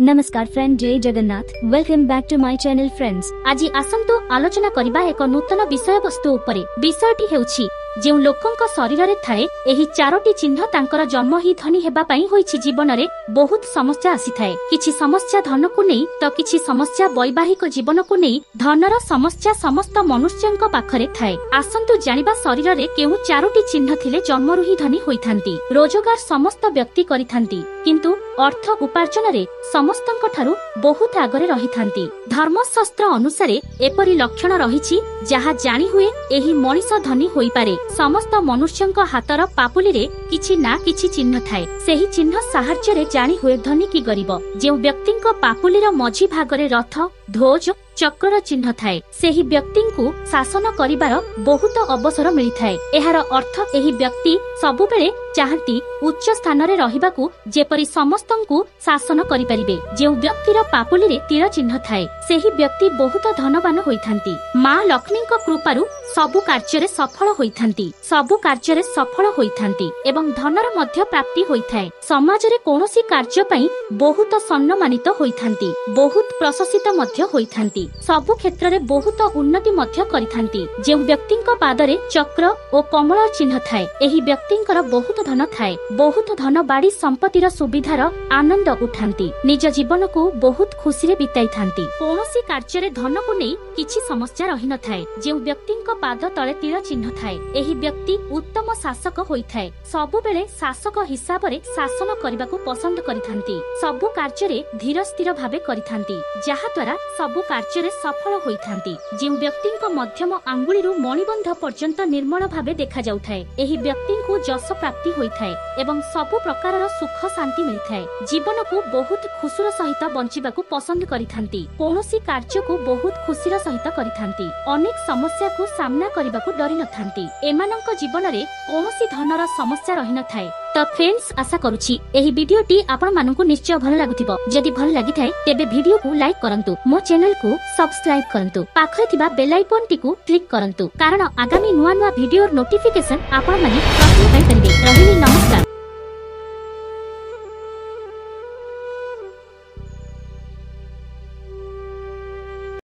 नमस्कार फ्रेंड, जय Jagannath. Welcome back to my channel friends. आज आसंतु आलोचना करिबा एक नूतन विषय वस्तु उपरे। विषयटी हेउछि जे लोकंक शरीर रे थाए एही चारोटी चिन्ह तांकर जन्म ही धनी हेबा पई होइछि। जीवन रे बहुत समस्या आसी थाए। किछि समस्या धन को नै तो किछि समस्या वैवाहिक जीवन को नै। धनर समस्या समस्त मनुष्यंक पाखरे थाए। आसंतु जानिबा शरीर रे केउ चारोटी चिन्ह थिले जन्मरु ही धनी होइथांती। रोजगार समस्त व्यक्ति करिथांती किंतु अर्थ उपार्जन रे समस्तंक ठारू बहुत आगरे रहिथांती। धर्मशास्त्र अनुसारे एपरि लक्षण रहिछि जहा जानि हुए एही मनीष धनी होई पारे। समस्त मनुष्यंक हातर पापुली रे किछि ना किछि चिन्ह थाए। सेही चिन्ह साहाय्य रे जानि हुए धनी की गरीब। जेउ व्यक्तिंक पापुलीर मझी भागरे रथ ध्वज चक्रर चिन्ह थाए सेही व्यक्तिंकु शासन करिबार बहुत अवसर मिली थाए। एहार अर्थ एही व्यक्ति सबु बेले चाहती उच्च स्थान रे रहिबाकू जेपरि समस्तंकु शासन करि परिबे। जेउ व्यक्तिर पापुली रे तीर चिन्ह थाए सेही व्यक्ति बहुत धनवान होइथांती। मां लक्ष्मीक कृपारु सबु कार्य रे सफल होइथांती। सबु कार्य रे सफल होइथांती एवं धनर मध्य प्राप्ति होइथाए। समाज रे कोनोसी कार्य पई बहुत सम्मानित होइथांती। बहुत प्रशंसित मध्य होइथांती। सबु क्षेत्र रे बहुत उन्नति मध्य करिथांती। जेउ व्यक्तिंक पादरे चक्र ओ कमल चिन्ह थाए एही व्यक्तिंकर बहुत धन थाए। बहुत धन बाड़ी संपत्तिर सुविधार आनंद उठांती। निज जीवन को बहुत खुशी रे बिताई थांती। कोनोसी कार्य रे धन को नै किछि समस्या रहि न थाए। जेउ व्यक्तिंक पाद तळे तीर चिन्ह थाए एही व्यक्ति उत्तम शासक होइथाए। सबु बेले शासक हिसाब रे शासन करबाकू पसंद करिथांती। सबु कार्य रे धीर स्थिर भाबे करिथांती जहा द्वारा सबु कार्य रे सफल होइथांती। जेउ व्यक्तिंक मध्यम आंगुळीरु मणिबंध पर्यंत निर्मल भाबे देखा जाउथाए एही व्यक्तिंकु यश प्राप्ति होइथाए एवं सबु प्रकारर सुख शांति मिलिथाए। जीवन को बहुत खुशीर सहित बंचिबाकू पसंद करिथांती। कोनोसी कार्य को बहुत खुशीर सहित करिथांती। अनेक समस्या को सामना करबाकू डरि नथांती। एमानंक जीवन रे कोनोसी धनर समस्या रहि नथाए। तो फ्रेंड्स, आशा करूछि एही वीडियोटी आपण माननकु निश्चय भल लागिथिबो। जदि भल लागिथाय तेबे वीडियो को लाइक करंतु, मो चैनल को सब्सक्राइब करंतु, पाखरे थिबा बेल आइकन टी को क्लिक करंतु कारण आगामी नुवा नुवा वीडियो नोटिफिकेशन आपण माने प्रथम पाइ परिबे। रहिली।